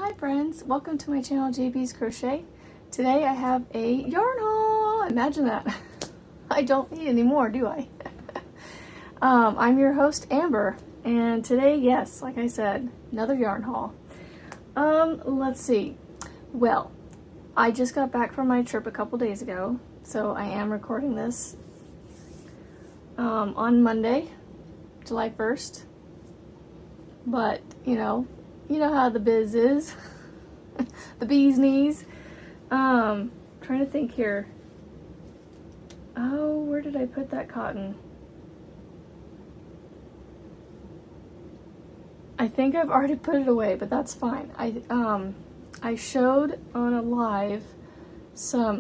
Hi friends, welcome to my channel JB's Crochet. Today I have a yarn haul. Imagine that. I don't need any more, do I? I'm your host Amber, and today, yes, like I said, another yarn haul. Let's see. Well, I just got back from my trip a couple days ago, so I am recording this on Monday, July 1st. But, you know how the biz is. The bee's knees. Trying to think here. Oh, where did I put that cotton? I think I've already put it away, but that's fine. I showed on a live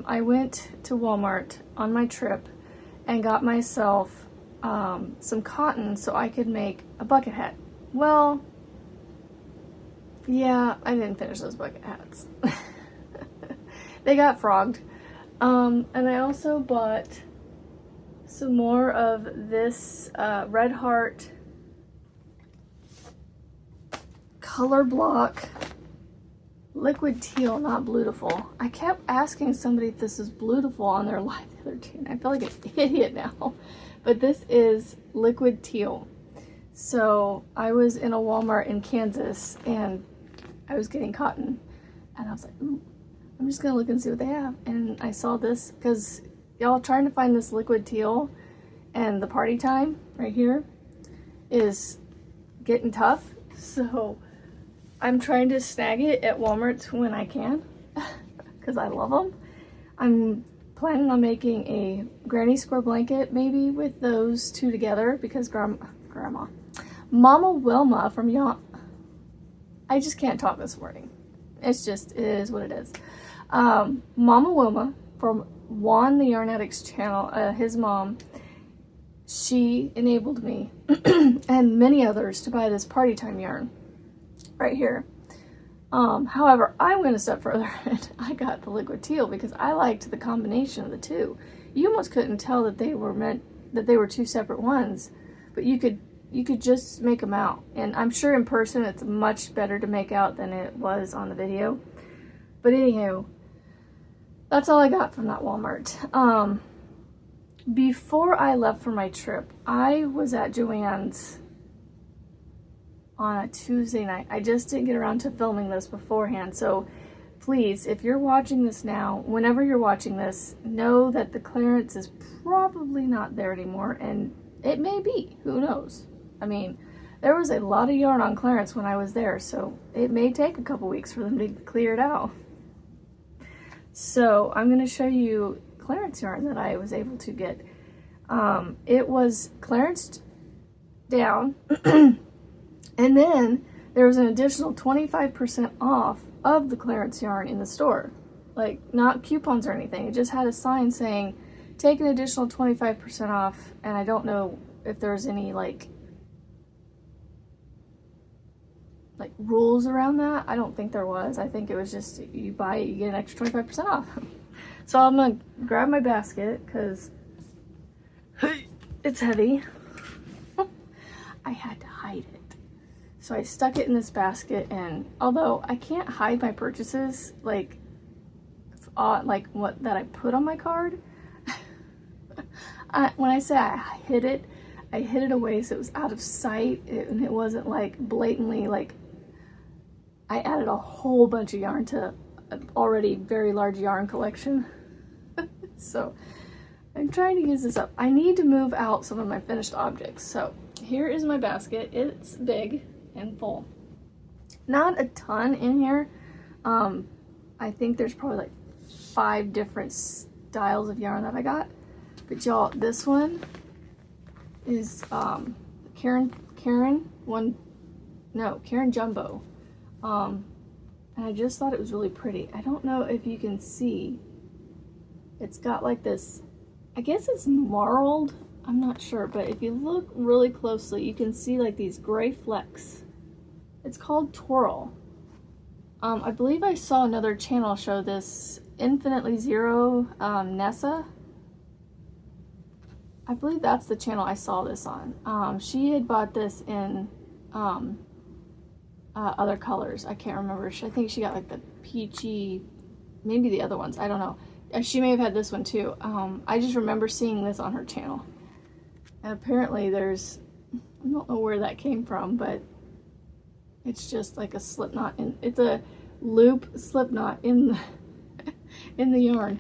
I went to Walmart on my trip and got myself some cotton so I could make a bucket hat. Well, yeah, I didn't finish those bucket hats. They got frogged. And I also bought some more of this Red Heart color block liquid teal, not Bluetiful. I kept asking somebody if this is Bluetiful on their live the other day, and I feel like an idiot now. But this is liquid teal. So I was in a Walmart in Kansas and I was getting cotton and I was like, ooh, I'm just gonna look and see what they have. And I saw this because y'all trying to find this liquid teal and the party time right here is getting tough. So I'm trying to snag it at Walmart when I can because I love them. I'm planning on making a granny square blanket maybe with those two together because Mama Wilma from I just can't talk this morning. It is what it is. Mama Wilma from Joann the Yarn Addicts channel, his mom, she enabled me and many others to buy this party time yarn right here. However, I went a step further and I got the liquid teal because I liked the combination of the two. You almost couldn't tell that they were two separate ones, but you could just make them out. And I'm sure in person it's much better to make out than it was on the video. But anywho, that's all I got from that Walmart. Before I left for my trip, I was at Joann's on a Tuesday night. I just didn't get around to filming this beforehand. So please, if you're watching this now, whenever you're watching this, know that the clearance is probably not there anymore. And it may be, who knows? I mean, there was a lot of yarn on clearance when I was there, so it may take a couple weeks for them to clear it out. So I'm going to show you clearance yarn that I was able to get. It was clearanced down, and then there was an additional 25% off of the clearance yarn in the store. Like, not coupons or anything. It just had a sign saying, take an additional 25% off, and I don't know if there's any like rules around that. I don't think there was. I think it was just you buy it, you get an extra 25% off. So I'm gonna grab my basket because it's heavy. I had to hide it. So I stuck it in this basket, and although I can't hide my purchases like what that I put on my card, when I say I hid it away so it was out of sight, and it wasn't like blatantly like I added a whole bunch of yarn to an already very large yarn collection. So I'm trying to use this up. I need to move out some of my finished objects. So here is my basket. It's big and full. Not a ton in here. I think there's probably like 5 different styles of yarn that I got. But y'all, this one is Karen Jumbo. And I just thought it was really pretty. I don't know if you can see. It's got like this, I guess it's marled. I'm not sure, but if you look really closely, you can see like these gray flecks. It's called Twirl. I believe I saw another channel show this, Infinitely Zero, Nessa. I believe that's the channel I saw this on. She had bought this in other colors. I can't remember. I think she got like the peachy, maybe the other ones. I don't know. She may have had this one too. I just remember seeing this on her channel. And apparently there's, I don't know where that came from, but it's just like a slip knot. It's a loop slip knot in the, in the yarn.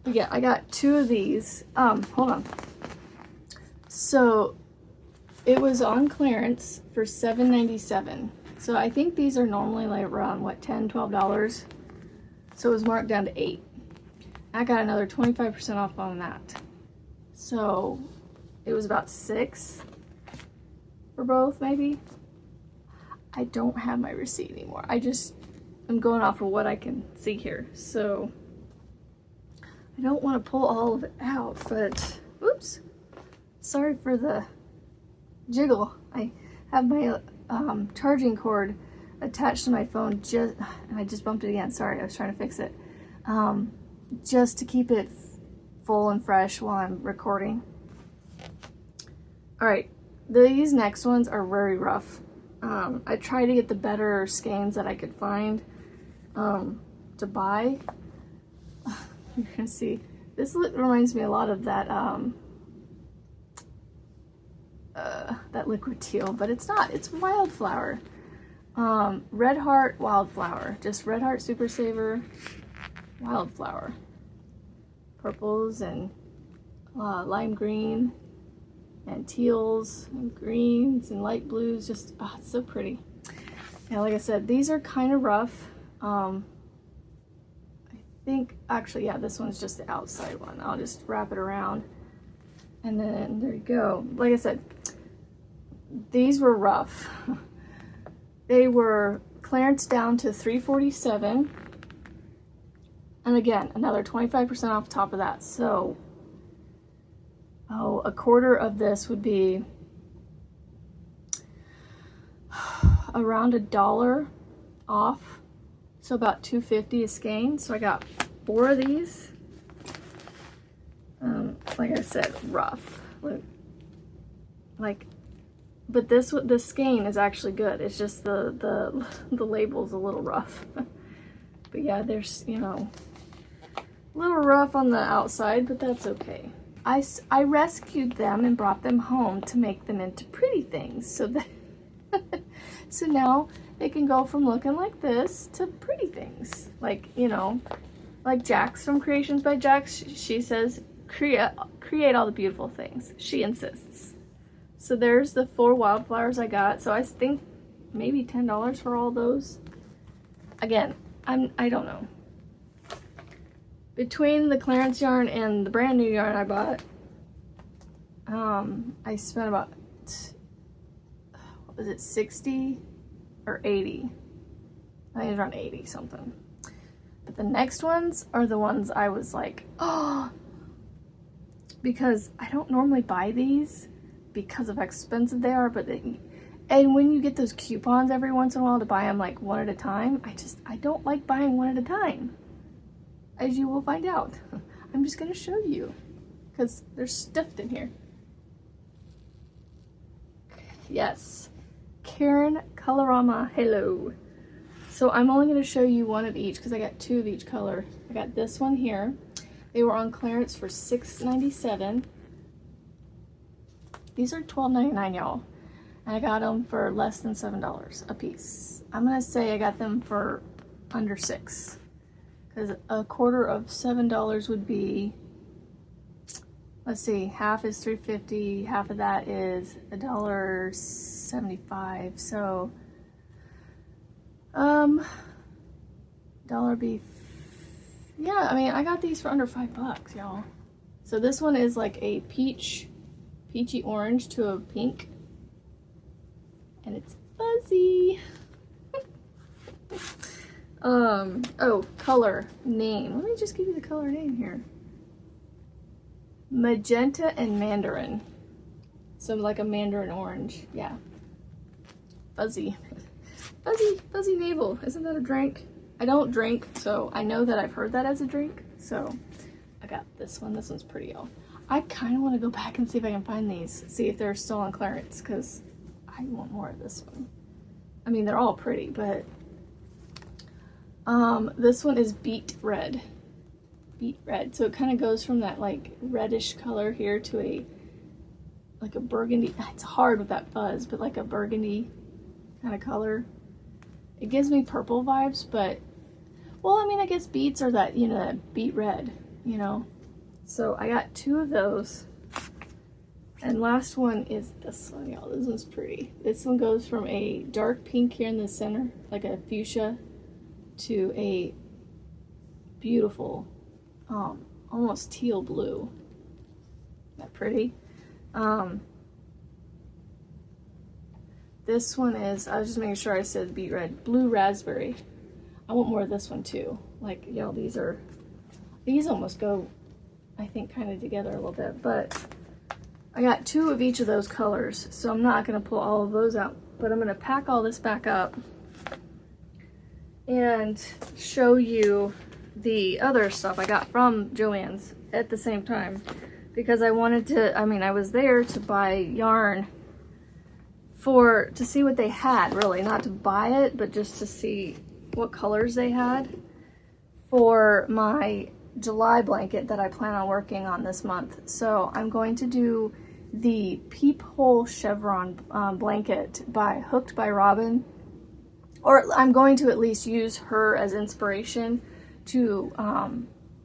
But yeah, I got 2 of these. Hold on. So it was on clearance for $7.97. So I think these are normally like around what, $10, $12. So it was marked down to $8. I got another 25% off on that. So it was about $6 for both, maybe. I don't have my receipt anymore. I'm going off of what I can see here. So I don't want to pull all of it out, but oops. Sorry for the jiggle. I have my charging cord attached to my phone and I just bumped it again. Sorry, I was trying to fix it. Just to keep it full and fresh while I'm recording. All right, these next ones are very rough. I tried to get the better skeins that I could find to buy. You're gonna see, this reminds me a lot of that that liquid teal, but it's not. It's wildflower. Red Heart Wildflower. Just Red Heart Super Saver Wildflower. Purples and lime green and teals and greens and light blues. Just, oh, it's so pretty. Yeah, like I said, these are kind of rough. I think, actually, yeah, this one's just the outside one. I'll just wrap it around. And then there you go. Like I said, these were rough. They were clearance down to $3.47. And again, another 25% off top of that. So, a quarter of this would be around $1 off. So about $2.50 a skein. So I got 4 of these. Like I said, rough. But this skein is actually good. It's just the label's a little rough. But yeah, there's, you know, a little rough on the outside, but that's okay. I rescued them and brought them home to make them into pretty things. So that so now they can go from looking like this to pretty things. Like, you know, like Jax from Creations by Jax, she says, create all the beautiful things. She insists. So there's the 4 wildflowers I got. So I think maybe $10 for all those. Again, I don't know. Between the clearance yarn and the brand new yarn I bought, I spent about, what was it, 60 or 80? I think it was around 80 something. But the next ones are the ones I was like, oh, because I don't normally buy these because of how expensive they are, but and when you get those coupons every once in a while to buy them like one at a time, I don't like buying one at a time, as you will find out. I'm just gonna show you because they're stuffed in here. Yes, Karen Colorama, hello. So I'm only gonna show you one of each because I got 2 of each color. I got this one here. They were on clearance for $6.97. These are $12.99, y'all. And I got them for less than $7 a piece. I'm gonna say I got them for under $6. Because a quarter of $7 would be, let's see, half is $3.50, half of that is $1.75. So, dollar beef. Yeah, I mean, I got these for under $5, y'all. So this one is like a peachy orange to a pink. And it's fuzzy. Oh, color name. Let me just give you the color name here. Magenta and mandarin. So like a mandarin orange. Yeah. Fuzzy. Fuzzy navel. Isn't that a drink? I don't drink, so I know that I've heard that as a drink. So I got this one. This one's pretty, y'all. I kind of want to go back and see if I can find these. See if they're still on clearance, because I want more of this one. I mean, they're all pretty, but this one is beet red. Beet red. So it kind of goes from that like reddish color here to a like a burgundy. It's hard with that fuzz, but like a burgundy kind of color. It gives me purple vibes, but well, I mean, I guess beets are that, you know, that beet red, you know. So I got 2 of those. And last one is this one, y'all. This one's pretty. This one goes from a dark pink here in the center, like a fuchsia, to a beautiful, almost teal blue. Isn't that pretty? This one is, I was just making sure I said beet red, blue raspberry. I want more of this one too. Like, y'all, these almost go, I think, kind of together a little bit, but I got 2 of each of those colors, so I'm not going to pull all of those out, but I'm going to pack all this back up and show you the other stuff I got from Joann's at the same time, because I wanted to, I mean, I was there to buy yarn to see what they had, really, not to buy it, but just to see what colors they had for my July blanket that I plan on working on this month. So I'm going to do the Peephole Chevron blanket by Hooked by Robin, or I'm going to at least use her as inspiration to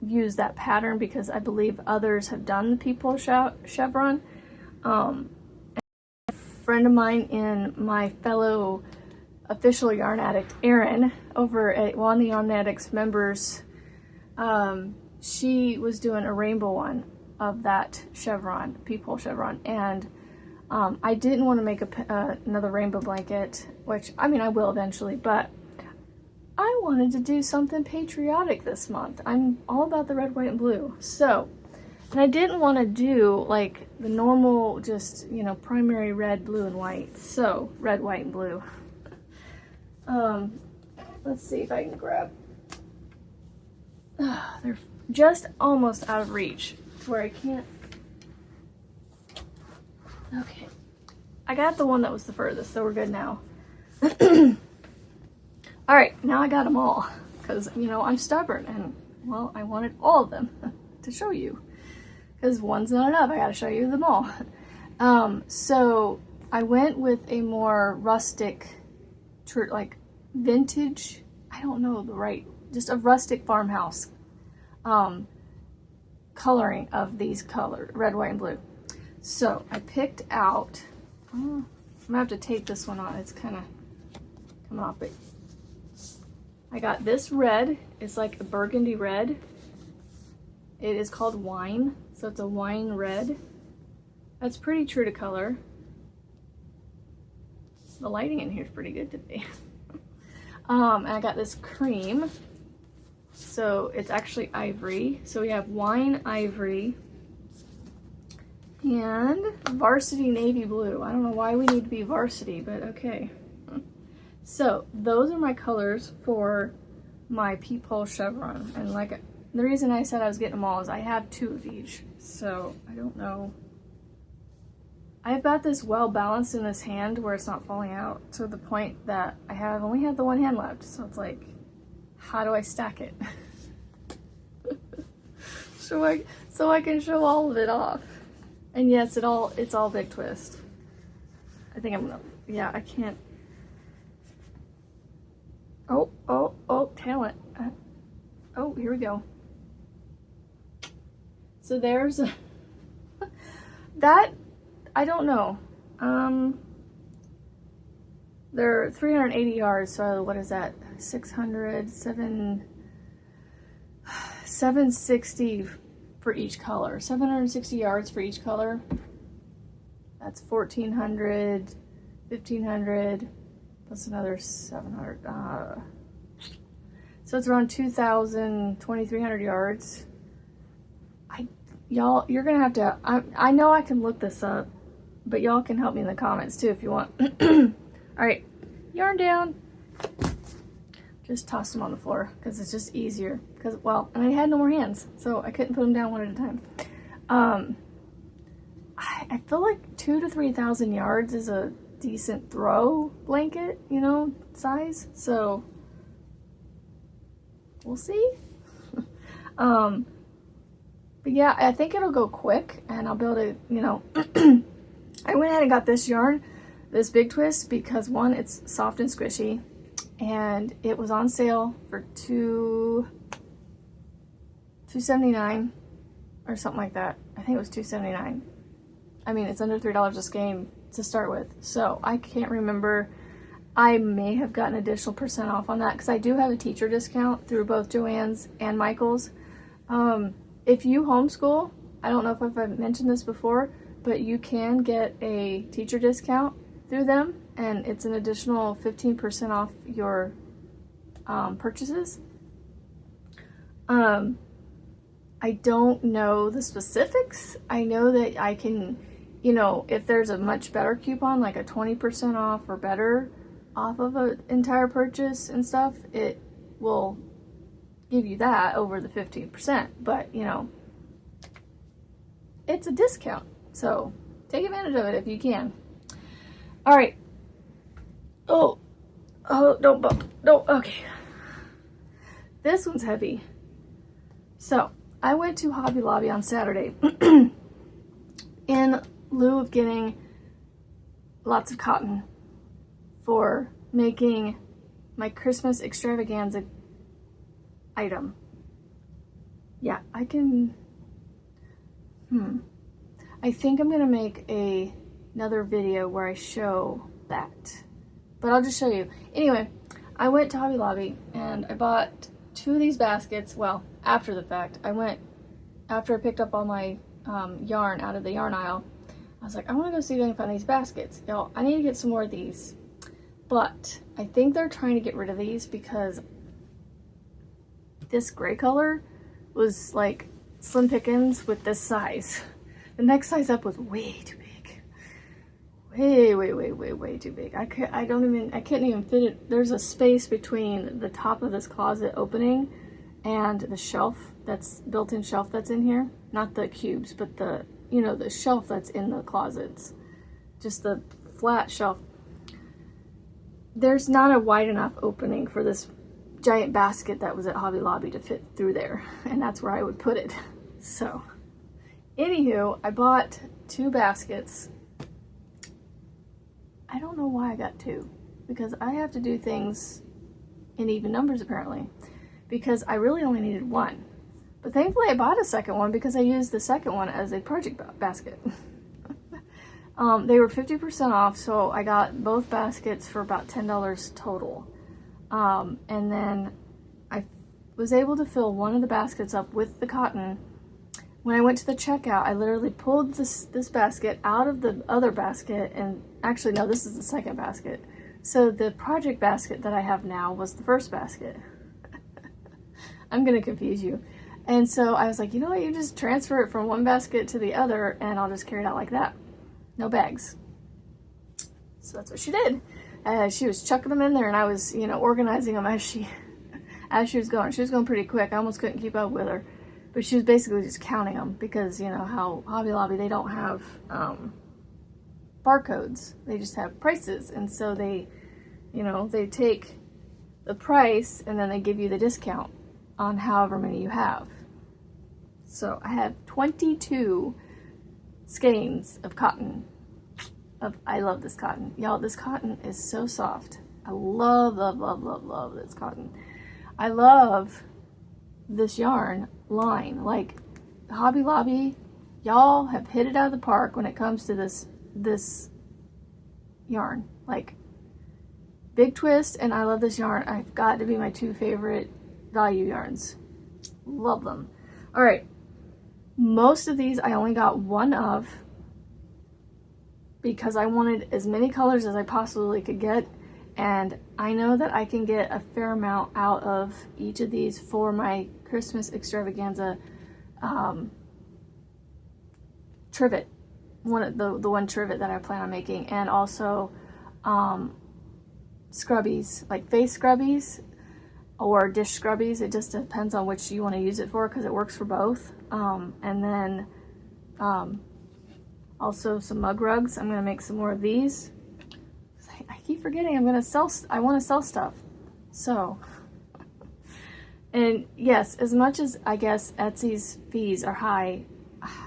use that pattern, because I believe others have done the Peephole Chevron. A friend of mine in my fellow official yarn addict, Erin, over at one of the Yarn Addicts members, she was doing a rainbow one of that chevron, Peephole Chevron, and I didn't want to make another rainbow blanket, which, I mean, I will eventually, but I wanted to do something patriotic this month. I'm all about the red, white, and blue. So, and I didn't want to do like the normal, just, you know, primary red, blue, and white. So, red, white, and blue. Let's see if I can grab. They're just almost out of reach to where I can't. Okay. I got the one that was the furthest, so we're good now. All right, now I got them all, because, you know, I'm stubborn, and, well, I wanted all of them to show you, because one's not enough. I got to show you them all. So I went with a more rustic, like vintage, I don't know the right, just a rustic farmhouse coloring of these colors, red, white, and blue. So I picked out, I'm gonna have to tape this one on, it's kind of coming off, but I got this red. It's like a burgundy red. It is called Wine, so it's a wine red. That's pretty true to color. The lighting in here is pretty good today. And I got this cream, so it's actually ivory. So we have wine ivory and varsity navy blue. I don't know why we need to be varsity, but okay. So those are my colors for my Peephole Chevron, and like the reason I said I was getting them all is I have 2 of each, so I don't know. I've got this well balanced in this hand where it's not falling out to the point that I only have the one hand left, so it's like, how do I stack it? so I can show all of it off. And yes, it's all big twist. I think I'm gonna, yeah, I can't. Oh, talent. Oh, here we go. So there's that, I don't know. They're 380 yards, so what is that? 760 for each color. 760 yards for each color. That's 1,400, 1,500. That's another 700. So it's around 2,000, 2,300 yards. Y'all, you're gonna have to. I know I can look this up, but y'all can help me in the comments too if you want. All right, yarn down. Just tossed them on the floor because it's just easier. Because, well, and I had no more hands, so I couldn't put them down one at a time. I feel like 2,000 to 3,000 yards is a decent throw blanket, you know, size. So we'll see. But yeah, I think it'll go quick and I'll be able to, you know, I went ahead and got this yarn, this Big Twist, because one, it's soft and squishy, and it was on sale for $2.79 or something like that. I think it was $2.79. I mean, it's under $3 a skein to start with, so I can't remember. I may have gotten additional % off on that because I do have a teacher discount through both Joann's and Michael's. If you homeschool, I don't know if I've mentioned this before, but you can get a teacher discount through them, and it's an additional 15% off your purchases. I don't know the specifics. I know that I can, you know, if there's a much better coupon, like a 20% off or better off of an entire purchase and stuff, it will give you that over the 15%. But, you know, it's a discount. So take advantage of it if you can. All right. Oh, don't bump. No, okay. This one's heavy. So I went to Hobby Lobby on Saturday in lieu of getting lots of cotton for making my Christmas extravaganza item. Yeah, I can, I think I'm gonna make another video where I show that, but I'll just show you. Anyway, I went to Hobby Lobby and I bought 2 of these baskets. Well, after the fact, after I picked up all my yarn out of the yarn aisle, I was like, I want to go see if I can find these baskets. Y'all, I need to get some more of these, but I think they're trying to get rid of these because this gray color was like slim pickings with this size. The next size up was way too big. Way too big. I couldn't even fit it. There's a space between the top of this closet opening and the shelf, that's built-in shelf that's in here. Not the cubes, but the, you know, the shelf that's in the closets. Just the flat shelf. There's not a wide enough opening for this giant basket that was at Hobby Lobby to fit through there, and that's where I would put it. So anywho, I bought 2 baskets. I don't know why I got 2, because I have to do things in even numbers apparently, because I really only needed 1, but thankfully I bought a second one because I used the second one as a project basket. They were 50% off, so I got both baskets for about $10 total. And then I was able to fill one of the baskets up with the cotton. When I went to the checkout, I literally pulled this basket out of the other basket, and actually no, this is the second basket. So the project basket that I have now was the first basket. I'm gonna confuse you. And so I was like, you know what, you just transfer it from one basket to the other and I'll just carry it out like that. No bags. So that's what she did. She was chucking them in there, and I was, you know, organizing them as she was going. She was going pretty quick. I almost couldn't keep up with her, but she was basically just counting them because, you know, how Hobby Lobby, they don't have barcodes. They just have prices, and so they, you know, they take the price and then they give you the discount on however many you have. So I have 22 skeins of cotton. I love this cotton. Y'all, this cotton is so soft. I love this cotton. I love this yarn line. Like, Hobby Lobby, y'all have hit it out of the park when it comes to this yarn. Like, Big Twist and I Love This Yarn, I've got to be my 2 favorite value yarns. Love them. All right. Most of these I only got 1 of, because I wanted as many colors as I possibly could get, and I know that I can get a fair amount out of each of these for my Christmas extravaganza trivet, the one trivet that I plan on making, and also scrubbies, like face scrubbies or dish scrubbies. It just depends on which you want to use it for, because it works for both. And then also some mug rugs. I'm going to make some more of these. keep forgetting I want to sell stuff. So, and yes, as much as I guess Etsy's fees are high,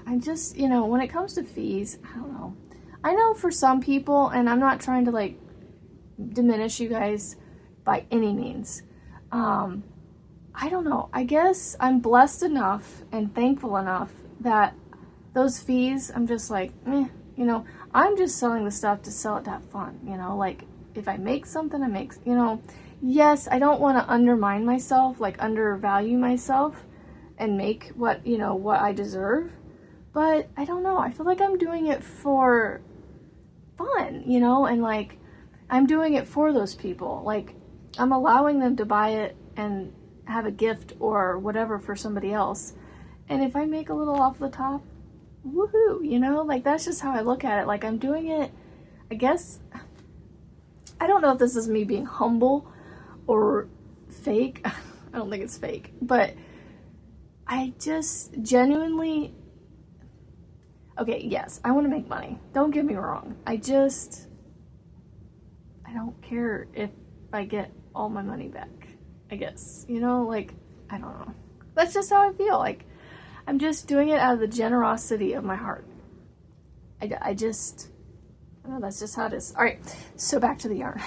I just, you know, when it comes to fees, I don't know. I know for some people, and I'm not trying to like diminish you guys by any means. I don't know. I guess I'm blessed enough and thankful enough that those fees, I'm just like, you know, I'm just selling the stuff to sell it to have fun, you know, like if I make something, I make, you know, yes, I don't want to undermine myself, like undervalue myself and make what, you know, what I deserve. But I don't know. I feel like I'm doing it for fun, you know, and like I'm doing it for those people. Like I'm allowing them to buy it and have a gift or whatever for somebody else. And if I make a little off the top, woohoo, you know, like that's just how I look at it. Like I'm doing it, I guess, I don't know if this is me being humble or fake. I don't think it's fake, but I just genuinely, okay, yes, I want to make money. Don't get me wrong. I don't care if I get all my money back, I guess. You know, like, I don't know. That's just how I feel. Like, I'm just doing it out of the generosity of my heart. I don't know, that's just how it is. All right, so back to the yarn.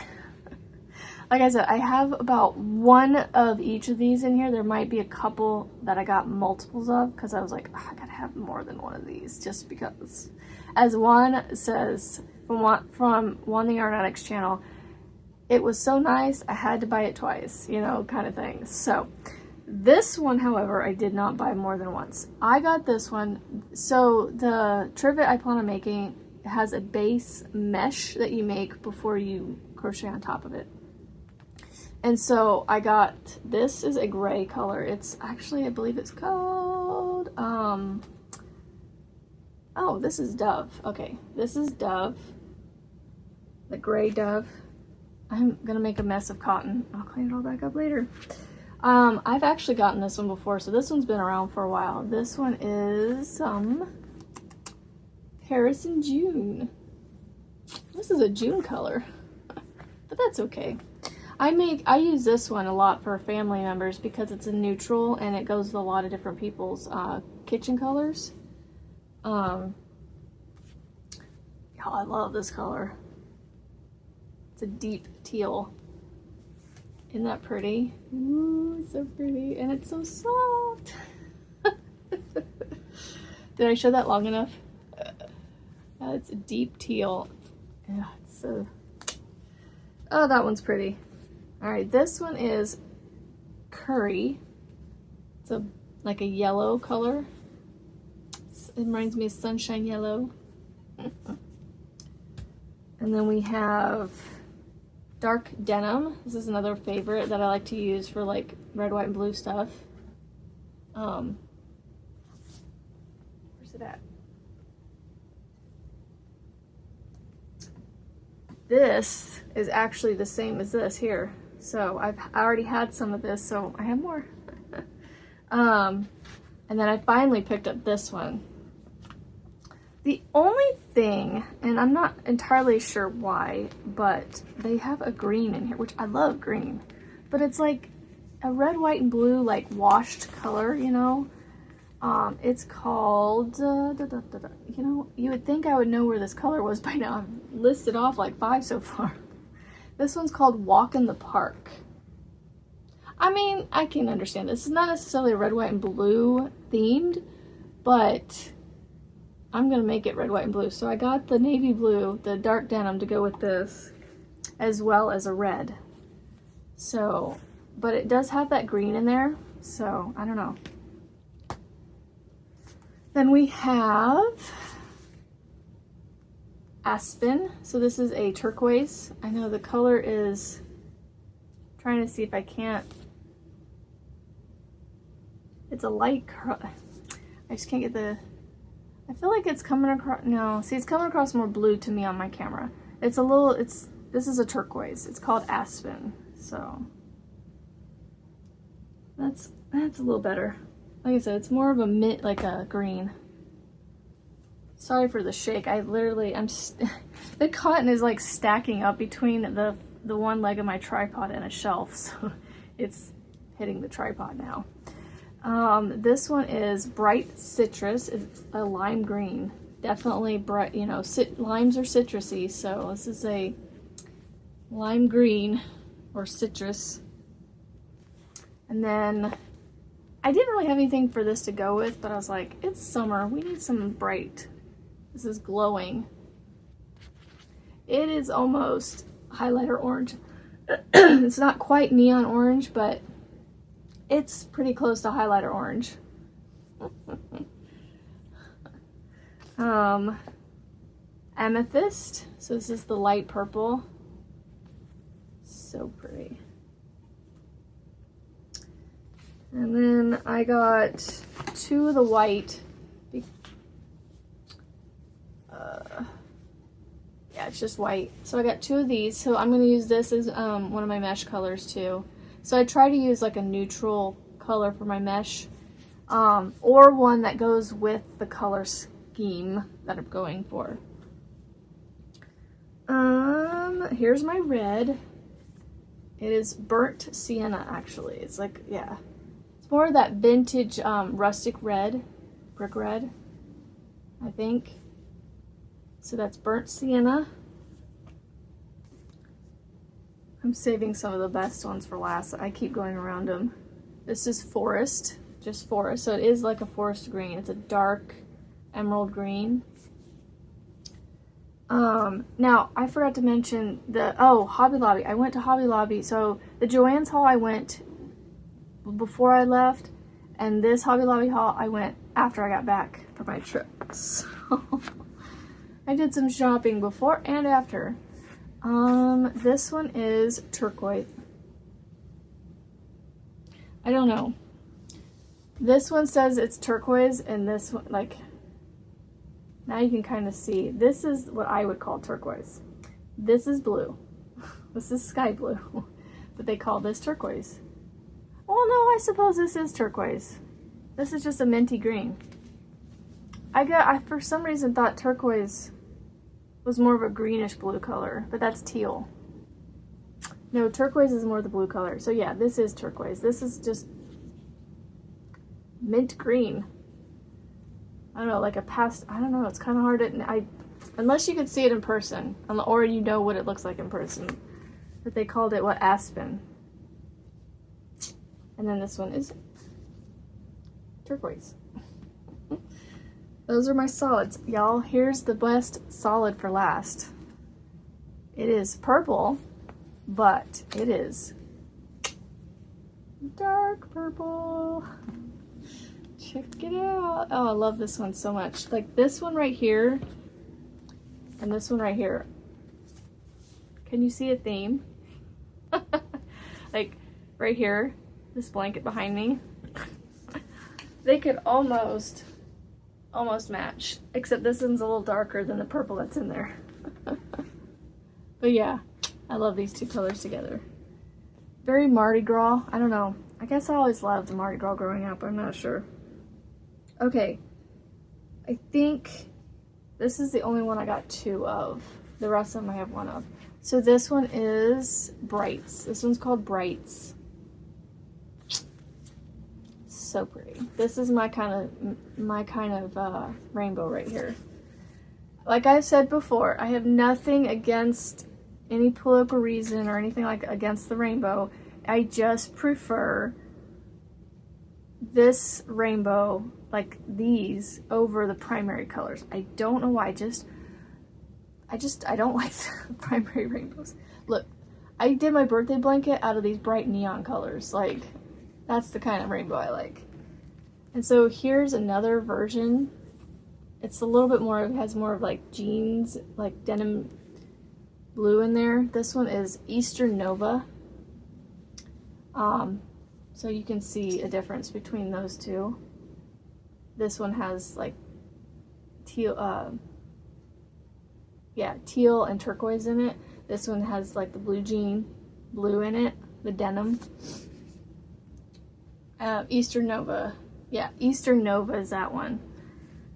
Like I said, I have about one of each of these in here. There might be a couple that I got multiples of because I was like, oh, I gotta have more than one of these just because. As Joann says from Juan the Yarn Addicts channel, it was so nice I had to buy it twice, you know, kind of thing. So this one, however, I did not buy more than once. I got this one. So the trivet I plan on making has a base mesh that you make before you crochet on top of it. And so I got, this is a gray color. It's actually, I believe it's called, oh, this is Dove. Okay, this is Dove, the gray Dove. I'm gonna make a mess of cotton. I'll clean it all back up later. I've actually gotten this one before, so this one's been around for a while. This one is Paris in June. This is a June color, but that's okay. I use this one a lot for family members because it's a neutral and it goes with a lot of different people's kitchen colors. Oh, I love this color. It's a deep teal. Isn't that pretty? Ooh, it's so pretty and it's so soft. Did I show that long enough? It's a deep teal. Yeah, it's so. Oh, that one's pretty. All right, this one is Curry. It's like a yellow color. It reminds me of sunshine yellow. And then we have dark denim. This is another favorite that I like to use for like red, white, and blue stuff. Where's it at? This is actually the same as this here. So I already had some of this, so I have more. And then I finally picked up this one. The only thing, and I'm not entirely sure why, but they have a green in here, which I love green, but it's like a red, white, and blue, like washed color, you know? It's called, you know, you would think I would know where this color was by now. I've listed off like 5 so far. This one's called Walk in the Park. I mean, I can understand this. It's not necessarily red, white, and blue themed, but I'm going to make it red, white, and blue. So I got the navy blue, the dark denim to go with this, as well as a red. So, but it does have that green in there, so I don't know. Then we have Aspen. So this is a turquoise. I know the color is, I'm trying to see if I can't, it's a light, I just can't get the, I feel like it's coming across, no, see it's coming across more blue to me on my camera. It's a little, this is a turquoise. It's called Aspen. So that's a little better. Like I said, it's more of a mint, like a green. Sorry for the shake. The cotton is like stacking up between the one leg of my tripod and a shelf, so it's hitting the tripod now. This one is Bright Citrus. It's a lime green. Definitely bright, you know, limes are citrusy, so this is a lime green or citrus. And then I didn't really have anything for this to go with, but I was like, it's summer, we need some bright. This is glowing. It is almost highlighter orange. It's not quite neon orange, but it's pretty close to highlighter orange. Amethyst. So this is the light purple. So pretty. And then I got 2 of the white. Yeah, it's just white. So I got 2 of these. So I'm going to use this as one of my mesh colors too. So I try to use like a neutral color for my mesh, or one that goes with the color scheme that I'm going for. Here's my red. It is burnt sienna, actually. It's like, yeah, it's more of that vintage rustic red, brick red, I think. So that's burnt sienna. I'm saving some of the best ones for last. I keep going around them. This is forest, just forest. So it is like a forest green. It's a dark emerald green. Now I forgot to mention Hobby Lobby. I went to Hobby Lobby. So the Joann's haul I went before I left, and this Hobby Lobby haul I went after I got back from my trip. So I did some shopping before and after. This one is turquoise. I don't know. This one says it's turquoise, and this one, like, now you can kind of see. This is what I would call turquoise. This is blue. This is sky blue. But they call this turquoise. Well, no, I suppose this is turquoise. This is just a minty green. I for some reason thought turquoise was more of a greenish blue color, but that's teal. No, turquoise is more the blue color. So yeah, this is turquoise. This is just mint green. I don't know, like a I don't know, it's kind of hard to, unless you could see it in person, or you know what it looks like in person. But they called it, what, aspen. And then this one is turquoise. Those are my solids. Y'all, here's the best solid for last. It is purple, but it is dark purple. Check it out. Oh, I love this one so much. Like this one right here and this one right here. Can you see a theme? Like right here, this blanket behind me. They could almost match, except this one's a little darker than the purple that's in there. But yeah, I love these 2 colors together. Very Mardi Gras. I don't know. I guess I always loved Mardi Gras growing up. I'm not sure. Okay. I think this is the only one I got 2 of. The rest of them I have 1 of. So this one is Brights. This one's called Brights. So pretty. This is my kind of rainbow right here. Like I've said before, I have nothing against any political reason or anything like against the rainbow. I just prefer this rainbow, like these, over the primary colors. I don't know why. I don't like the primary rainbows. Look, I did my birthday blanket out of these bright neon colors. Like, that's the kind of rainbow I like. And so here's another version. It's a little bit more, it has more of like jeans, like denim blue in there. This one is Eastern Nova. So you can see a difference between those 2. This one has like teal, teal and turquoise in it. This one has like the blue jean, blue in it, the denim. Eastern Nova. Yeah, Eastern Nova is that one.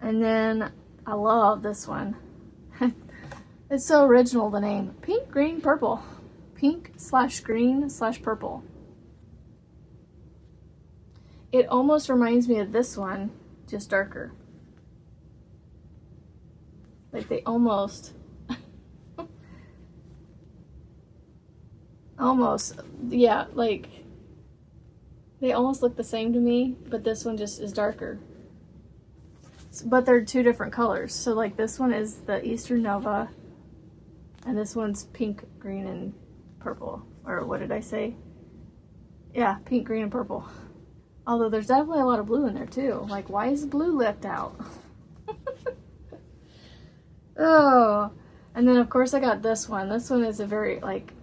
And then I love this one. It's so original, the name. Pink, green, purple. Pink/green/purple. It almost reminds me of this one, just darker. Like they almost, yeah, like they almost look the same to me, but this one just is darker. But they're two different colors. So like this one is the Eastern Nova, and this one's pink, green, and purple. Or what did I say? Yeah, pink, green, and purple. Although there's definitely a lot of blue in there too. Like, why is blue left out? Oh, and then of course I got this one. This one is a very like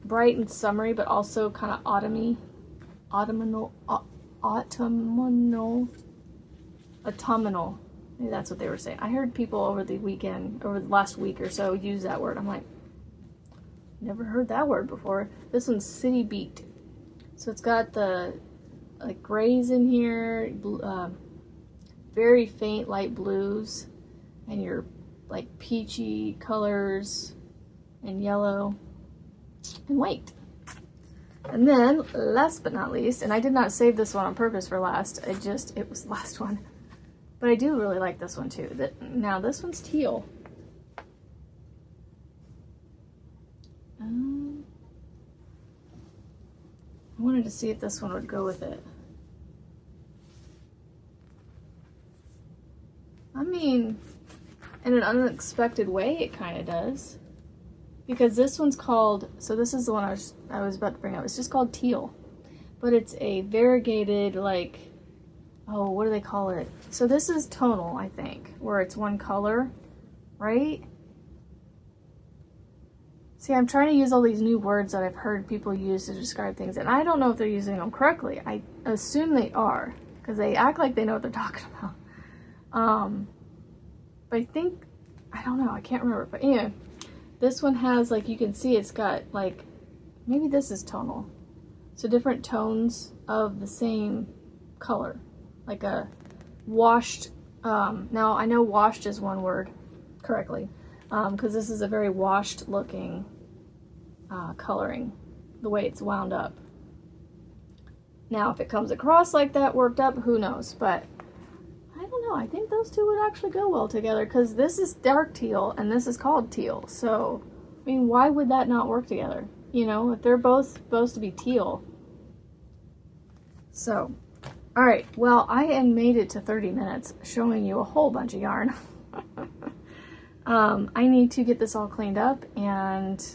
bright and summery, but also kind of autumnal, autumnal. Maybe that's what they were saying. I heard people over the weekend, over the last week or so, use that word. I'm like, never heard that word before. This one's City Beat. So it's got the like grays in here, very faint light blues, and your like peachy colors, and yellow, and white. And then, last but not least, and I did not save this one on purpose for last, it was the last one. But I do really like this one too. Now this one's teal. I wanted to see if this one would go with it. I mean, in an unexpected way, it kind of does. Because this one's called, so this is the one I was about to bring up. It's just called Teal. But it's a variegated, like, oh, what do they call it? So this is tonal, I think, where it's one color, right? See, I'm trying to use all these new words that I've heard people use to describe things, and I don't know if they're using them correctly. I assume they are, because they act like they know what they're talking about. But I think, I don't know, I can't remember. But anyway, this one has, like, you can see it's got, like, maybe this is tonal. So different tones of the same color. Like a washed, now I know washed is one word correctly, because this is a very washed looking coloring, the way it's wound up. Now if it comes across like that, worked up, who knows, but I don't know, I think those two would actually go well together, because this is dark teal and this is called teal, so I mean, why would that not work together? You know, if they're both supposed to be teal. So all right, well, I had made it to 30 minutes showing you a whole bunch of yarn. I need to get this all cleaned up and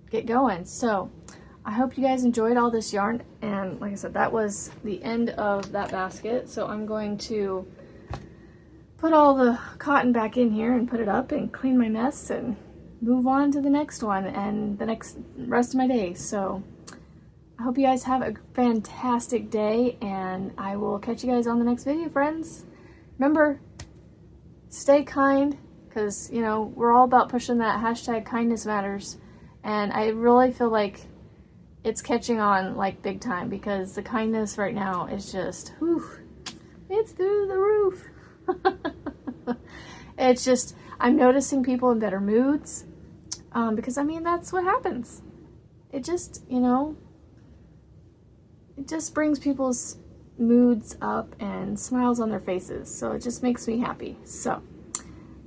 get going. So I hope you guys enjoyed all this yarn. And like I said, that was the end of that basket. So I'm going to put all the cotton back in here and put it up and clean my mess and move on to the next one and the next rest of my day. So I hope you guys have a fantastic day, and I will catch you guys on the next video, friends. Remember, stay kind, because, you know, we're all about pushing that hashtag kindness matters, and I really feel like it's catching on, like, big time, because the kindness right now is just, whew, it's through the roof. It's just, I'm noticing people in better moods, because, I mean, that's what happens. It just, you know, it just brings people's moods up and smiles on their faces. So it just makes me happy. So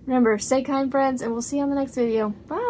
remember, stay kind, friends, and we'll see you on the next video. Bye.